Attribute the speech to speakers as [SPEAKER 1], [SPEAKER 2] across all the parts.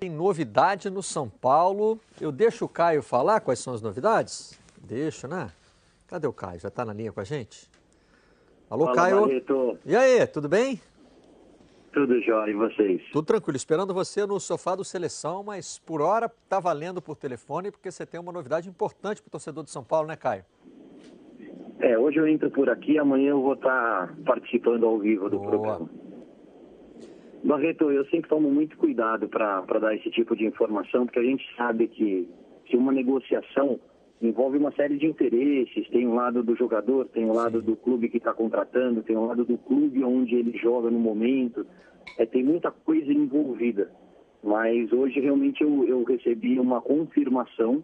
[SPEAKER 1] Tem novidade no São Paulo. Eu deixo o Caio falar quais são as novidades? Deixa, né? Cadê o Caio? Já está na linha com a gente? Alô,
[SPEAKER 2] Fala,
[SPEAKER 1] Caio.
[SPEAKER 2] Barreto.
[SPEAKER 1] E aí, tudo bem?
[SPEAKER 2] Tudo jóia, e vocês?
[SPEAKER 1] Tudo tranquilo, esperando você no sofá do Seleção, mas por hora tá valendo por telefone, porque você tem uma novidade importante para o torcedor de São Paulo, né, Caio?
[SPEAKER 2] Hoje eu entro por aqui, amanhã eu vou estar participando ao vivo do
[SPEAKER 1] Boa.
[SPEAKER 2] programa. Barreto, eu sempre tomo muito cuidado para dar esse tipo de informação, porque a gente sabe que uma negociação envolve uma série de interesses. Tem um lado do jogador, tem um lado do clube que está contratando, tem um lado do clube onde ele joga no momento. Tem muita coisa envolvida. Mas hoje realmente eu recebi uma confirmação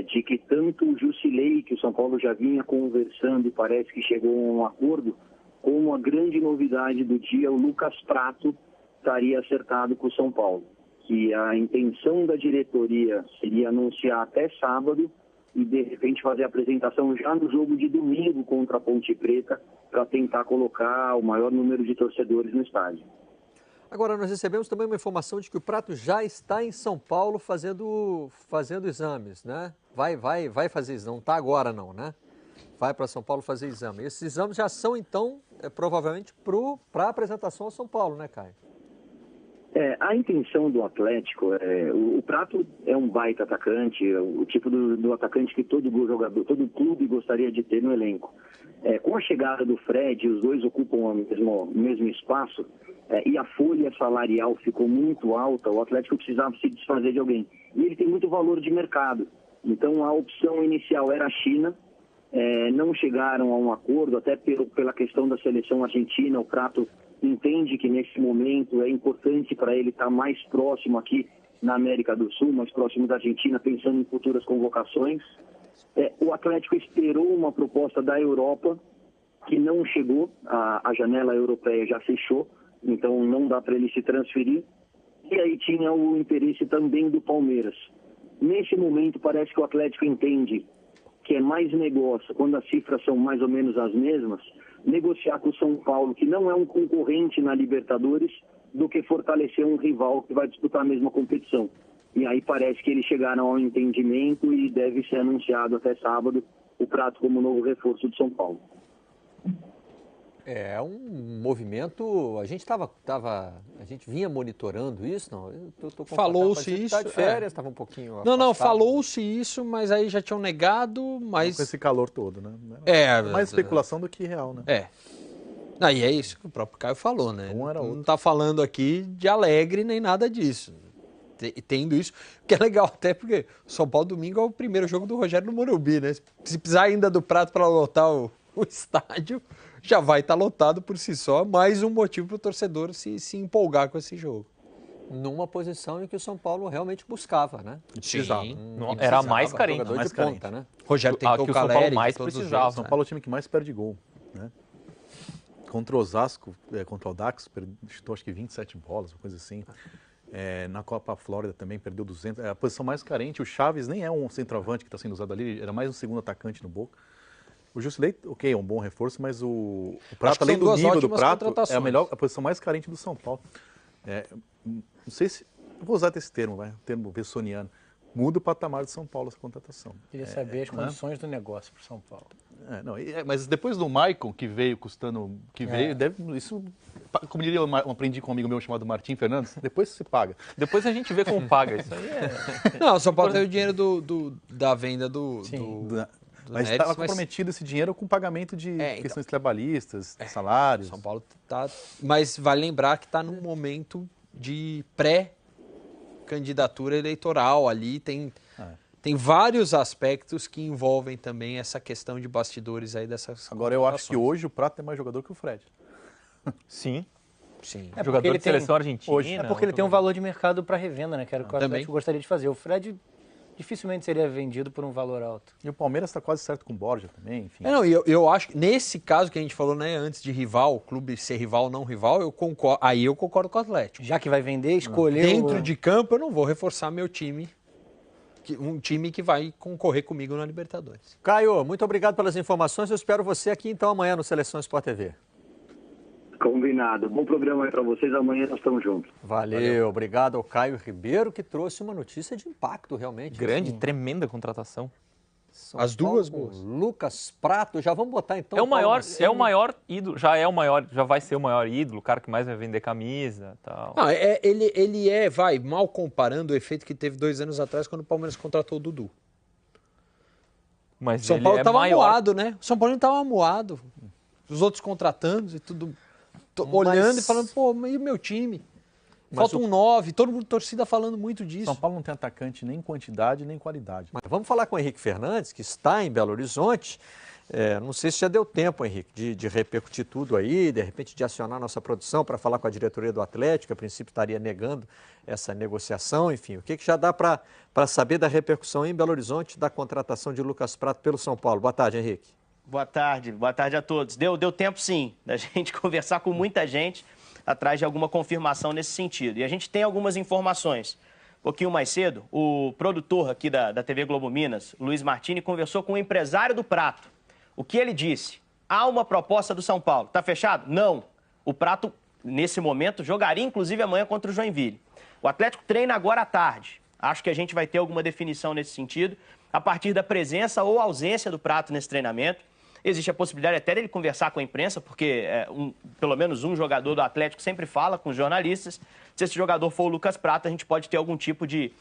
[SPEAKER 2] de que tanto o Jusilei, que o São Paulo já vinha conversando e parece que chegou a um acordo, como a grande novidade do dia, o Lucas Prato estaria acertado com o São Paulo. Que a intenção da diretoria seria anunciar até sábado e, de repente, fazer a apresentação já no jogo de domingo contra a Ponte Preta para tentar colocar o maior número de torcedores no estádio.
[SPEAKER 1] Agora, nós recebemos também uma informação de que o Prato já está em São Paulo fazendo exames, né? Vai fazer exame, não está agora não, né? Vai para São Paulo fazer exame. Esses exames já são, então, provavelmente para a apresentação ao São Paulo, né, Caio?
[SPEAKER 2] A intenção do Atlético, o Prato é um baita atacante, o tipo do atacante que todo jogador, todo clube gostaria de ter no elenco. Com a chegada do Fred, os dois ocupam o mesmo espaço, e a folha salarial ficou muito alta, o Atlético precisava se desfazer de alguém. E ele tem muito valor de mercado. Então a opção inicial era a China, não chegaram a um acordo, até pela questão da seleção argentina. O Prato entende que nesse momento é importante para ele estar mais próximo aqui na América do Sul, mais próximo da Argentina, pensando em futuras convocações. O Atlético esperou uma proposta da Europa, que não chegou, a janela europeia já fechou, então não dá para ele se transferir. E aí tinha o interesse também do Palmeiras. Nesse momento parece que o Atlético entende que é mais negócio, quando as cifras são mais ou menos as mesmas, negociar com o São Paulo, que não é um concorrente na Libertadores, do que fortalecer um rival que vai disputar a mesma competição. E aí parece que eles chegaram ao entendimento e deve ser anunciado até sábado o Prato como novo reforço de São Paulo.
[SPEAKER 1] É um movimento, a gente vinha monitorando isso, não?
[SPEAKER 3] Falou-se isso.
[SPEAKER 1] Tá de férias, estava um pouquinho
[SPEAKER 3] Não,
[SPEAKER 1] afastado.
[SPEAKER 3] falou-se isso, mas aí já tinham negado, mas...
[SPEAKER 4] Com esse calor todo, né? Mais especulação do que real, né?
[SPEAKER 3] Aí é isso que o próprio Caio falou, né?
[SPEAKER 4] Um era outro.
[SPEAKER 3] Não está falando aqui de alegre nem nada disso. Tendo isso, que é legal até porque o São Paulo domingo é o primeiro jogo do Rogério no Morumbi, né? Se precisar ainda do Prato para lotar o estádio, já vai estar lotado por si só, mais um motivo para o torcedor se empolgar com esse jogo.
[SPEAKER 1] Numa posição em que o São Paulo realmente buscava, né?
[SPEAKER 3] Sim.
[SPEAKER 5] Era mais carente.
[SPEAKER 1] Jogador
[SPEAKER 4] mais
[SPEAKER 1] de ponta,
[SPEAKER 4] carente.
[SPEAKER 1] né?
[SPEAKER 3] Rogério tentou
[SPEAKER 5] que
[SPEAKER 3] o
[SPEAKER 5] o São Paulo
[SPEAKER 3] Caleri,
[SPEAKER 5] mais
[SPEAKER 3] todos os
[SPEAKER 5] precisava.
[SPEAKER 3] jeitos,
[SPEAKER 4] São
[SPEAKER 3] né?
[SPEAKER 4] Paulo é o time que mais perde gol, né? Contra o Osasco, contra o Dax, chutou acho que 27 bolas, uma coisa assim. Na Copa Flórida também perdeu 200. É a posição mais carente. O Chaves nem é um centroavante que está sendo usado ali, era mais um segundo atacante no Boca. O Jusilei, ok, é um bom reforço, mas o Prato, além do nível do Prato, é a posição mais carente do São Paulo. Não sei se... Eu vou usar esse termo, o termo bessoniano. Muda o patamar de São Paulo essa contratação.
[SPEAKER 6] Queria saber as condições do negócio para o São Paulo.
[SPEAKER 4] Mas depois do Maicon, que veio custando... Isso, como diria, eu aprendi com um amigo meu chamado Martim Fernandes, depois se paga.
[SPEAKER 5] Depois a gente vê como paga. Isso aí é...
[SPEAKER 3] Não, o São Paulo tem o dinheiro da venda do
[SPEAKER 4] Mas estava comprometido esse dinheiro com pagamento de questões trabalhistas, salários.
[SPEAKER 3] São Paulo está... Mas vale lembrar que está num momento de pré-candidatura eleitoral ali, tem vários aspectos que envolvem também essa questão de bastidores aí dessas...
[SPEAKER 4] Agora eu acho que hoje o Prato é mais jogador que o Fred.
[SPEAKER 5] Sim.
[SPEAKER 6] Jogador
[SPEAKER 5] de seleção argentina.
[SPEAKER 6] Hoje. É porque ele tem um valor de mercado para revenda, né? Que era o que o Atlético gostaria de fazer. O Fred dificilmente seria vendido por um valor alto.
[SPEAKER 4] E o Palmeiras está quase certo com o Borja também, enfim.
[SPEAKER 3] Eu acho que nesse caso que a gente falou, né, antes de rival, o clube ser rival ou não rival, eu concordo com o Atlético.
[SPEAKER 6] Já que vai vender, escolher...
[SPEAKER 3] Dentro de campo eu não vou reforçar meu time, um time que vai concorrer comigo na Libertadores.
[SPEAKER 1] Caio, muito obrigado pelas informações. Eu espero você aqui então amanhã no Seleção Sport TV.
[SPEAKER 2] Combinado. Bom programa aí para vocês. Amanhã nós estamos juntos.
[SPEAKER 1] Valeu. Obrigado ao Caio Ribeiro, que trouxe uma notícia de impacto, realmente.
[SPEAKER 5] Grande,
[SPEAKER 1] assim.
[SPEAKER 5] tremenda contratação.
[SPEAKER 1] São
[SPEAKER 3] As duas boas.
[SPEAKER 1] Lucas Prato, já vamos botar então.
[SPEAKER 5] É o maior ídolo, já vai ser o maior ídolo, o cara que mais vai vender camisa, tal.
[SPEAKER 3] Ah, mal comparando o efeito que teve 2 anos atrás quando o Palmeiras contratou o Dudu.
[SPEAKER 5] Mas
[SPEAKER 3] São Paulo estava amuado, né? O São Paulo estava amuado. Os outros contratando e tudo, olhando e falando, pô, e o meu time? Falta um 9, todo mundo torcida falando muito disso.
[SPEAKER 4] São Paulo não tem atacante nem em quantidade nem em qualidade.
[SPEAKER 1] Mas vamos falar com o Henrique Fernandes, que está em Belo Horizonte. Não sei se já deu tempo, Henrique, de repercutir tudo aí, de repente de acionar nossa produção para falar com a diretoria do Atlético, que a princípio estaria negando essa negociação, enfim. O que já dá para saber da repercussão em Belo Horizonte da contratação de Lucas Prato pelo São Paulo? Boa tarde, Henrique.
[SPEAKER 7] Boa tarde a todos. Deu tempo sim, da gente conversar com muita gente atrás de alguma confirmação nesse sentido. E a gente tem algumas informações. Um pouquinho mais cedo, o produtor aqui da TV Globo Minas, Luiz Martini, conversou com o empresário do Prato. O que ele disse? Há uma proposta do São Paulo. Está fechado? Não. O Prato, nesse momento, jogaria inclusive amanhã contra o Joinville. O Atlético treina agora à tarde. Acho que a gente vai ter alguma definição nesse sentido, a partir da presença ou ausência do Prato nesse treinamento. Existe a possibilidade até dele conversar com a imprensa, porque pelo menos um jogador do Atlético sempre fala com os jornalistas. Se esse jogador for o Lucas Prato, a gente pode ter algum tipo de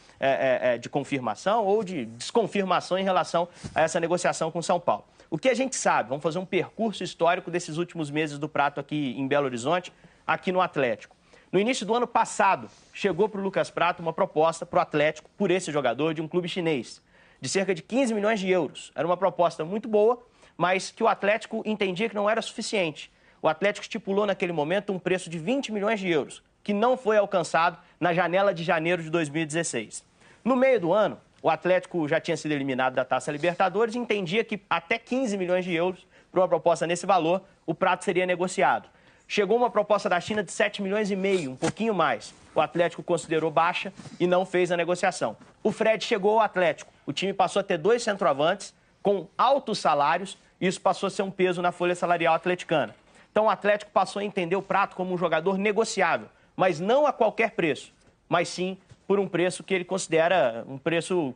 [SPEAKER 7] confirmação ou de desconfirmação em relação a essa negociação com o São Paulo. O que a gente sabe, vamos fazer um percurso histórico desses últimos meses do Prato aqui em Belo Horizonte, aqui no Atlético. No início do ano passado, chegou para o Lucas Prato uma proposta para o Atlético, por esse jogador, de um clube chinês, de cerca de 15 milhões de euros. Era uma proposta muito boa, mas que o Atlético entendia que não era suficiente. O Atlético estipulou naquele momento um preço de 20 milhões de euros, que não foi alcançado na janela de janeiro de 2016. No meio do ano, o Atlético já tinha sido eliminado da Taça Libertadores e entendia que até 15 milhões de euros, para uma proposta nesse valor, o Prato seria negociado. Chegou uma proposta da China de 7 milhões e meio, um pouquinho mais. O Atlético considerou baixa e não fez a negociação. O Fred chegou ao Atlético. O time passou a ter 2 centroavantes com altos salários. Isso passou a ser um peso na folha salarial atleticana. Então o Atlético passou a entender o Prato como um jogador negociável, mas não a qualquer preço, mas sim por um preço que ele considera um preço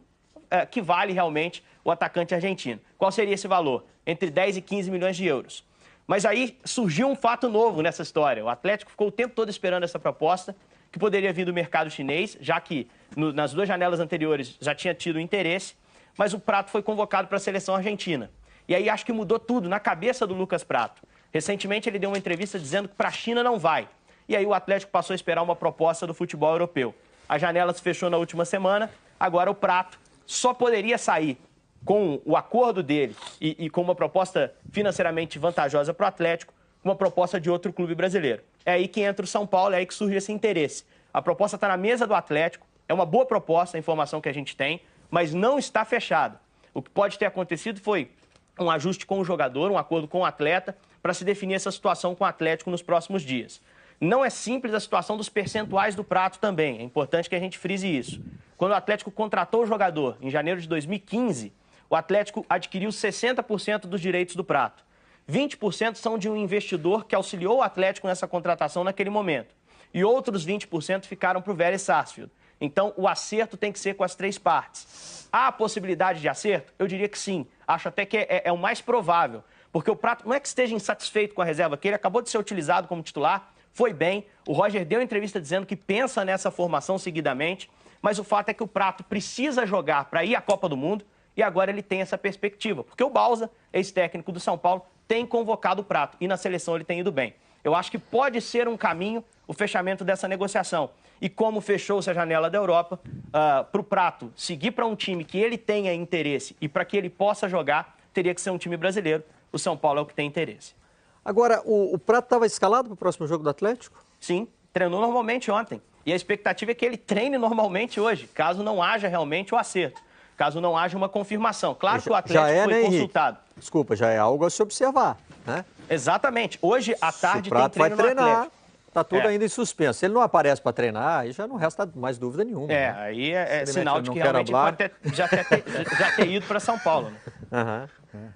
[SPEAKER 7] que vale realmente o atacante argentino. Qual seria esse valor? Entre 10 e 15 milhões de euros. Mas aí surgiu um fato novo nessa história. O Atlético ficou o tempo todo esperando essa proposta, que poderia vir do mercado chinês, já que nas 2 janelas anteriores já tinha tido interesse, mas o Prato foi convocado para a seleção argentina. E aí acho que mudou tudo na cabeça do Lucas Prato. Recentemente ele deu uma entrevista dizendo que para a China não vai. E aí o Atlético passou a esperar uma proposta do futebol europeu. A janela se fechou na última semana, agora o Prato só poderia sair com o acordo dele e com uma proposta financeiramente vantajosa para o Atlético, uma proposta de outro clube brasileiro. É aí que entra o São Paulo, é aí que surge esse interesse. A proposta está na mesa do Atlético, é uma boa proposta, a informação que a gente tem, mas não está fechada. O que pode ter acontecido foi um ajuste com o jogador, um acordo com o atleta, para se definir essa situação com o Atlético nos próximos dias. Não é simples a situação dos percentuais do Prato também, é importante que a gente frise isso. Quando o Atlético contratou o jogador, em janeiro de 2015, o Atlético adquiriu 60% dos direitos do Prato. 20% são de um investidor que auxiliou o Atlético nessa contratação naquele momento. E outros 20% ficaram para o Vélez Sarsfield. Então, o acerto tem que ser com as 3 partes. Há a possibilidade de acerto? Eu diria que sim. Acho até que é o mais provável. Porque o Prato não é que esteja insatisfeito com a reserva, que ele acabou de ser utilizado como titular, foi bem. O Roger deu entrevista dizendo que pensa nessa formação seguidamente. Mas o fato é que o Prato precisa jogar para ir à Copa do Mundo e agora ele tem essa perspectiva. Porque o Bausa, ex-técnico do São Paulo, tem convocado o Prato e na seleção ele tem ido bem. Eu acho que pode ser um caminho o fechamento dessa negociação. E como fechou-se a janela da Europa, para o Prato seguir para um time que ele tenha interesse e para que ele possa jogar, teria que ser um time brasileiro. O São Paulo é o que tem interesse.
[SPEAKER 1] Agora, o Prato estava escalado para o próximo jogo do Atlético?
[SPEAKER 7] Sim, treinou normalmente ontem. E a expectativa é que ele treine normalmente hoje, caso não haja realmente o acerto, caso não haja uma confirmação. Claro que o Atlético foi consultado.
[SPEAKER 1] Desculpa, já é algo a se observar, né?
[SPEAKER 7] Exatamente. Hoje, à tarde,
[SPEAKER 1] o Prato
[SPEAKER 7] tem treino
[SPEAKER 1] vai treinar,
[SPEAKER 7] no Atlético.
[SPEAKER 1] Está tudo ainda em suspenso. Se ele não aparece para treinar, aí já não resta mais dúvida nenhuma.
[SPEAKER 7] Aí é sinal de que realmente pode já ter ido para São Paulo. Né?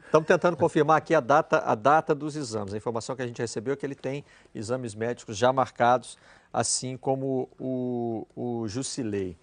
[SPEAKER 1] Estamos tentando confirmar aqui a data dos exames. A informação que a gente recebeu é que ele tem exames médicos já marcados, assim como o Jusilei.